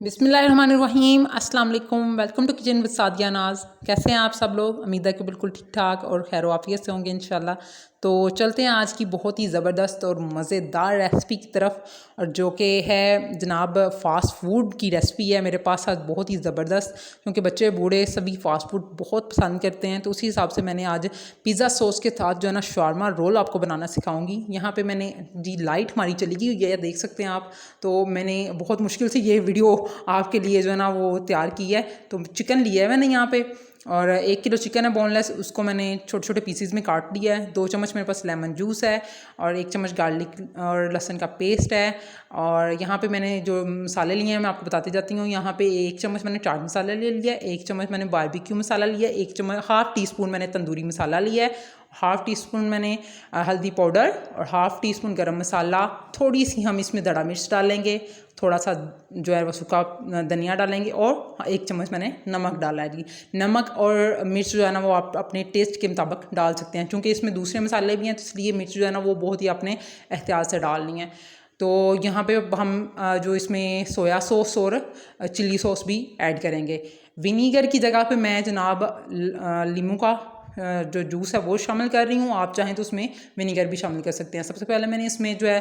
बिस्मिल्लाहिर्रहमानिर्रहीम अस्सलाम वालेकुम। Welcome to kitchen with Sadia Naaz. कैसे हैं आप सब लोग? उम्मीद है कि बिल्कुल ठीक ठाक और खैर आफियत से होंगे इंशाल्लाह। तो चलते हैं आज की बहुत ही ज़बरदस्त और मज़ेदार रेसिपी की तरफ, और जो कि है जनाब फ़ास्ट फूड की रेसिपी है मेरे पास आज बहुत ही ज़बरदस्त, क्योंकि बच्चे बूढ़े सभी फ़ास्ट फूड बहुत पसंद करते हैं। तो उसी हिसाब से मैंने आज पिज़्ज़ा सॉस के साथ जो है ना शवारमा रोल आपको बनाना सिखाऊंगी। यहाँ पे मैंने जी लाइट हमारी चली गई ये देख सकते हैं आप। तो मैंने बहुत मुश्किल से ये वीडियो आपके लिए जो है ना वो तैयार की है। तो चिकन लिया है मैंने यहाँ पे, और 1 किलो चिकन है बोनलेस, उसको मैंने छोटे छोटे पीसीज में काट लिया है। 2 चम्मच मेरे पास लेमन जूस है, और 1 चम्मच गार्लिक और लहसुन का पेस्ट है। और यहाँ पे मैंने जो मसाले लिए हैं मैं आपको बताती जाती हूँ। यहाँ पे 1 चम्मच मैंने चाट मसाला ले लिया, 1 चम्मच मैंने बारबेक्यू मसाला लिया, 1 चम्मच हाफ़ टी स्पून मैंने तंदूरी मसाला लिया है, हाफ़ टी स्पून मैंने हल्दी पाउडर, और हाफ़ टी स्पून गरम मसाला। थोड़ी सी हम इसमें दड़ा मिर्च डालेंगे, थोड़ा सा जो है वो सूखा धनिया डालेंगे, और 1 चम्मच मैंने नमक डाला है जी। नमक और मिर्च जो है ना वो आप अपने टेस्ट के मुताबिक डाल सकते हैं, क्योंकि इसमें दूसरे मसाले भी हैं, तो इसलिए मिर्च जो है ना वो बहुत ही अपने एहतियात से डालनी है। तो यहाँ पे हम जो इसमें सोया सॉस और चिल्ली सॉस भी ऐड करेंगे। विनीगर की जगह पे मैं जनाब लीमू का जो जूस है वो शामिल कर रही हूँ। आप चाहें तो उसमें विनीगर भी शामिल कर सकते हैं। सबसे पहले मैंने इसमें जो है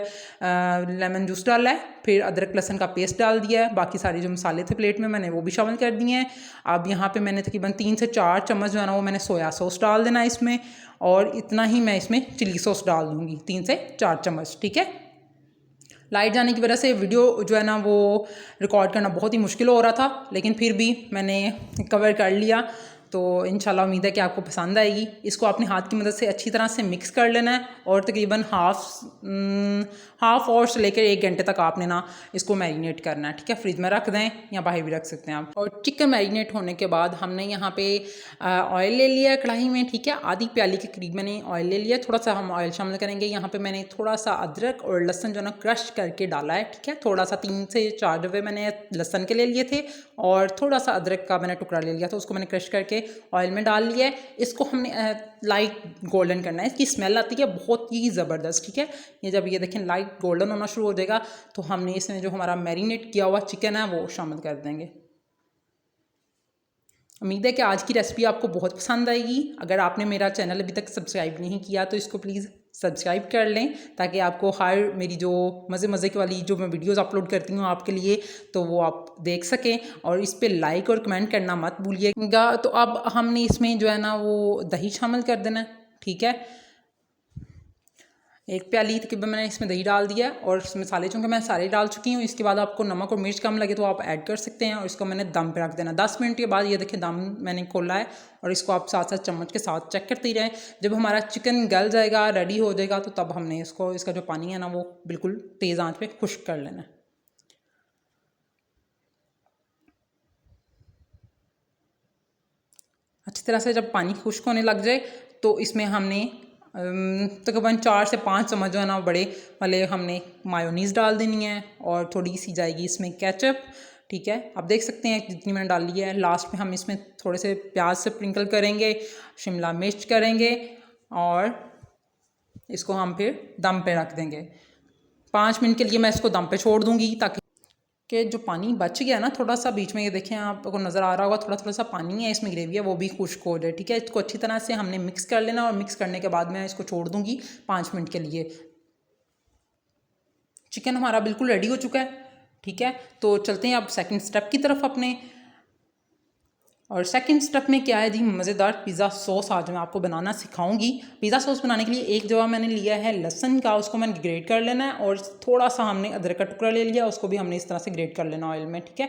लेमन जूस डाला है, फिर अदरक लहसुन का पेस्ट डाल दिया है, बाकी सारे जो मसाले थे प्लेट में मैंने वो भी शामिल कर दिए हैं। अब यहाँ पे मैंने तकरीबन 3 से 4 चम्मच जो है ना वो मैंने सोया सॉस डाल देना है इसमें, और इतना ही मैं इसमें चिली सॉस डाल दूँगी, 3 से 4 चम्मच। ठीक है। लाइट जाने की वजह से वीडियो जो है ना वो रिकॉर्ड करना बहुत ही मुश्किल हो रहा था, लेकिन फिर भी मैंने कवर कर लिया। तो इंशाल्लाह उम्मीद है कि आपको पसंद आएगी। इसको अपने हाथ की मदद से अच्छी तरह से मिक्स कर लेना है, और तकरीबन हाफ़ आवर से लेकर 1 घंटे तक आपने ना इसको मैरिनेट करना है। ठीक है। फ्रिज में रख दें या बाहर भी रख सकते हैं आप। और चिकन मैरिनेट होने के बाद हमने यहाँ पे ऑयल ले लिया कढ़ाई में। ठीक है। आधी प्याली के करीब मैंने ऑयल ले लिया। थोड़ा सा हम ऑयल शामिल करेंगे। यहाँ पे मैंने थोड़ा सा अदरक और लहसुन जो ना क्रश करके डाला है। ठीक है। थोड़ा सा 3 से 4 डब्बे मैंने लहसुन के ले लिए थे, और थोड़ा सा अदरक का मैंने टुकड़ा ले लिया था, उसको मैंने क्रश करके ऑयल में डाल लिया है। इसको हमने लाइट गोल्डन करना है। इसकी स्मेल आती है बहुत ही ज़बरदस्त। ठीक है। ये जब ये देखें लाइट गोल्डन होना शुरू हो जाएगा, तो हमने इसमें जो हमारा मैरिनेट किया हुआ चिकन है वो शामिल कर देंगे। उम्मीद है कि आज की रेसिपी आपको बहुत पसंद आएगी। अगर आपने मेरा चैनल अभी तक सब्सक्राइब नहीं किया तो इसको प्लीज़ सब्सक्राइब कर लें, ताकि आपको हर मेरी जो मज़े मज़े की वाली जो मैं वीडियोस अपलोड करती हूँ आपके लिए, तो वो आप देख सकें। और इस पे लाइक और कमेंट करना मत भूलिएगा। तो अब हमने इसमें जो है ना वो दही शामिल कर देना है। ठीक है। 1 प्याली तकरीबन मैंने इसमें दही डाल दिया, और मसाले चूँकि मैं सारे डाल चुकी हूँ। इसके बाद आपको नमक और मिर्च कम लगे तो आप ऐड कर सकते हैं, और इसको मैंने दम पे रख देना। 10 मिनट के बाद ये देखिए दम मैंने खोला है, और इसको आप साथ साथ चम्मच के साथ चेक करते ही रहें। जब हमारा चिकन गल जाएगा, रेडी हो जाएगा, तो तब हमने इसका जो पानी है ना वो बिल्कुल तेज़ आंच पे खुश्क कर लेना है। अच्छी तरह से जब पानी खुश्क होने लग जाए, तो इसमें हमने तकरीबन 4 से 5 चम्मच जो है ना बड़े वाले हमने मायोनीज़ डाल देनी है, और थोड़ी सी जाएगी इसमें केचप। ठीक है। आप देख सकते हैं जितनी मैंने डाल ली है। लास्ट में हम इसमें थोड़े से प्याज से स्प्रिंकल करेंगे, शिमला मिर्च करेंगे, और इसको हम फिर दम पे रख देंगे। 5 मिनट के लिए मैं इसको दम पे छोड़ दूँगी, ताकि कि जो पानी बच गया ना थोड़ा सा बीच में, ये देखें आपको नज़र आ रहा होगा थोड़ा थोड़ा सा पानी है इसमें, ग्रेवी है वो भी खुश्क हो जाए। ठीक है। इसको अच्छी तरह से हमने मिक्स कर लेना, और मिक्स करने के बाद मैं इसको छोड़ दूँगी 5 मिनट के लिए। चिकन हमारा बिल्कुल रेडी हो चुका है। ठीक है। तो चलते हैं अब सेकंड स्टेप की तरफ अपने। और सेकंड स्टेप में क्या है जी, मज़ेदार पिज़्ज़ा सॉस आज मैं आपको बनाना सिखाऊंगी। पिज़्ज़ा सॉस बनाने के लिए एक जगह मैंने लिया है लहसुन का, उसको मैंने ग्रेट कर लेना है, और थोड़ा सा हमने अदरक का टुकड़ा ले लिया, उसको भी हमने इस तरह से ग्रेट कर लेना ऑयल में। ठीक है।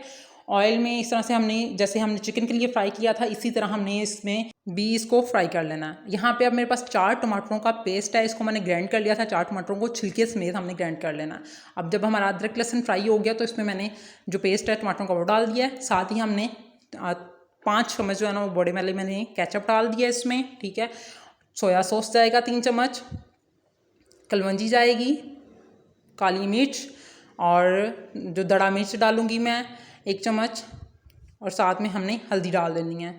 ऑयल में इस तरह से हमने जैसे हमने चिकन के लिए फ्राई किया था, इसी तरह हमने इसमें भी इसको फ्राई कर लेना है। यहाँ पे अब मेरे पास 4 टमाटरों का पेस्ट है, इसको मैंने ग्राइंड कर लिया था। 4 टमाटरों को छिलके समेत हमने ग्राइंड कर लेना है। अब जब हमारा अदरक लहसुन फ्राई हो गया, तो इसमें मैंने जो पेस्ट है टमाटरों का वो डाल दिया है। साथ ही हमने 5 चम्मच जो है ना वो बड़े वाले मैंने केचप डाल दिया इसमें। ठीक है। सोया सॉस जाएगा 3 चम्मच, कलवंजी जाएगी, काली मिर्च, और जो दड़ा मिर्च डालूंगी मैं 1 चम्मच, और साथ में हमने हल्दी डाल देनी है।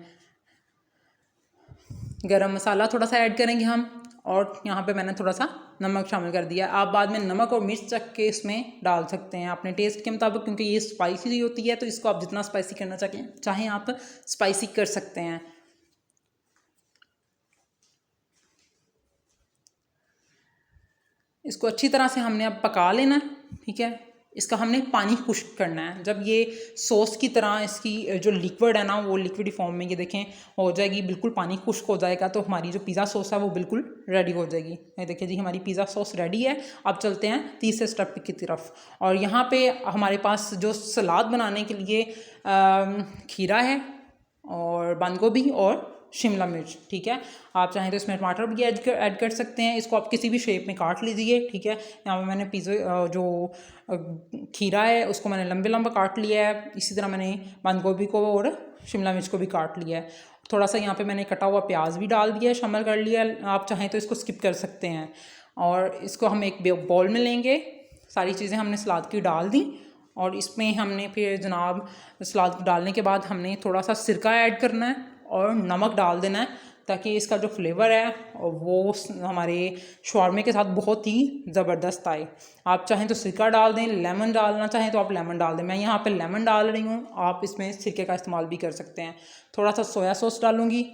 गरम मसाला थोड़ा सा ऐड करेंगे हम, और यहाँ पे मैंने थोड़ा सा नमक शामिल कर दिया। आप बाद में नमक और मिर्च चख के इसमें डाल सकते हैं अपने टेस्ट के मुताबिक, क्योंकि ये स्पाइसी होती है तो इसको आप जितना स्पाइसी करना चाहें आप स्पाइसी कर सकते हैं। इसको अच्छी तरह से हमने अब पका लेना है, ठीक है। इसका हमने पानी खुश्क करना है। जब ये सॉस की तरह इसकी जो लिक्विड है ना वो लिक्विड फॉर्म में ये देखें हो जाएगी, बिल्कुल पानी खुश्क हो जाएगा, तो हमारी जो पिज़्ज़ा सॉस है वो बिल्कुल रेडी हो जाएगी। ये देखिए जी हमारी पिज़्ज़ा सॉस रेडी है। अब चलते हैं तीसरे स्टेप की तरफ। और यहाँ पे हमारे पास जो सलाद बनाने के लिए खीरा है और बंद गोभी और शिमला मिर्च, ठीक है। आप चाहें तो इसमें टमाटर भी ऐड कर सकते हैं। इसको आप किसी भी शेप में काट लीजिए, ठीक है। यहाँ पे मैंने जो खीरा है उसको मैंने लंबे लंबा काट लिया है। इसी तरह मैंने बंद गोभी को और शिमला मिर्च को भी काट लिया है। थोड़ा सा यहाँ पे मैंने कटा हुआ प्याज भी डाल दिया है, शामिल कर लिया है। आप चाहें तो इसको स्किप कर सकते हैं। और इसको हम एक बाउल में लेंगे। सारी चीज़ें हमने सलाद की डाल दी और इसमें हमने फिर जनाब सलाद डालने के बाद हमने थोड़ा सा सिरका ऐड करना है और नमक डाल देना है, ताकि इसका जो फ्लेवर है वो हमारे शॉर्मे के साथ बहुत ही ज़बरदस्त आए। आप चाहें तो सिरका डाल दें, लेमन डालना चाहें तो आप लेमन डाल दें। मैं यहाँ पे लेमन डाल रही हूँ, आप इसमें सिरके का इस्तेमाल भी कर सकते हैं। थोड़ा सा सोया सॉस डालूँगी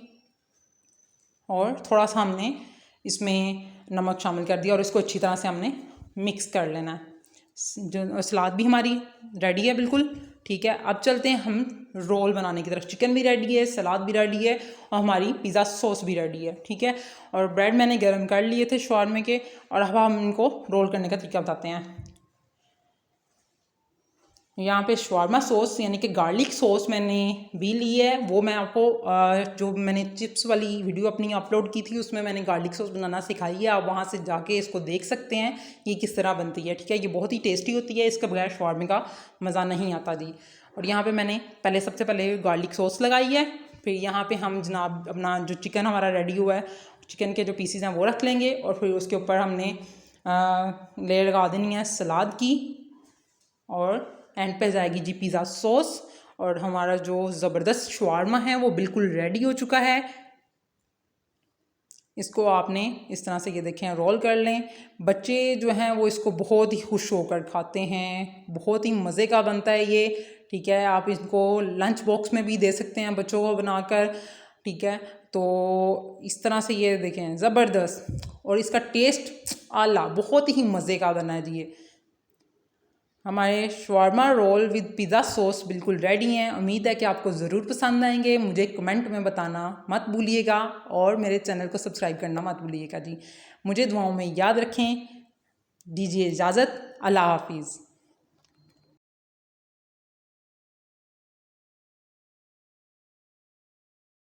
और थोड़ा सा हमने इसमें नमक शामिल कर दिया और इसको अच्छी तरह से हमने मिक्स कर लेना है। जो सलाद भी हमारी रेडी है बिल्कुल, ठीक है। अब चलते हैं हम रोल बनाने की तरफ। चिकन भी रेडी है, सलाद भी रेडी है और हमारी पिज़्ज़ा सॉस भी रेडी है, ठीक है। और ब्रेड मैंने गर्म कर लिए थे शॉर्मे के, और अब हम इनको रोल करने का तरीका बताते हैं। यहाँ पे शवारमा सॉस यानी कि गार्लिक सॉस मैंने भी ली है। वो मैं आपको जो मैंने चिप्स वाली वीडियो अपनी अपलोड की थी उसमें मैंने गार्लिक सॉस बनाना सिखाई है। आप वहाँ से जाके इसको देख सकते हैं ये किस तरह बनती है, ठीक है। ये बहुत ही टेस्टी होती है, इसके बगैर शवारमे का मज़ा नहीं आता जी। और यहाँ पे मैंने सबसे पहले गार्लिक सॉस लगाई है। फिर यहाँ पे हम जनाब अपना जो चिकन हमारा रेडी हुआ है, चिकन के जो पीसीज हैं वो रख लेंगे और फिर उसके ऊपर हमने लेयर लगा देनी है सलाद की और एंड पे जाएगी जी पिज़्ज़ा सॉस। और हमारा जो ज़बरदस्त शवारमा है वो बिल्कुल रेडी हो चुका है। इसको आपने इस तरह से ये देखें रोल कर लें। बच्चे जो हैं वो इसको बहुत ही खुश होकर खाते हैं, बहुत ही मज़े का बनता है ये, ठीक है। आप इसको लंच बॉक्स में भी दे सकते हैं बच्चों को बनाकर, ठीक है। तो इस तरह से ये देखें ज़बरदस्त, और इसका टेस्ट आला, बहुत ही मज़े का बना है जी। ये हमारे shawarma role with pizza sauce बिल्कुल रेडी हैं। उम्मीद है कि आपको ज़रूर पसंद आएंगे। मुझे कमेंट में बताना मत भूलिएगा और मेरे चैनल को सब्सक्राइब करना मत भूलिएगा जी। मुझे दुआओं में याद रखें। दीजिए इजाज़त। अल्लाह हाफिज़।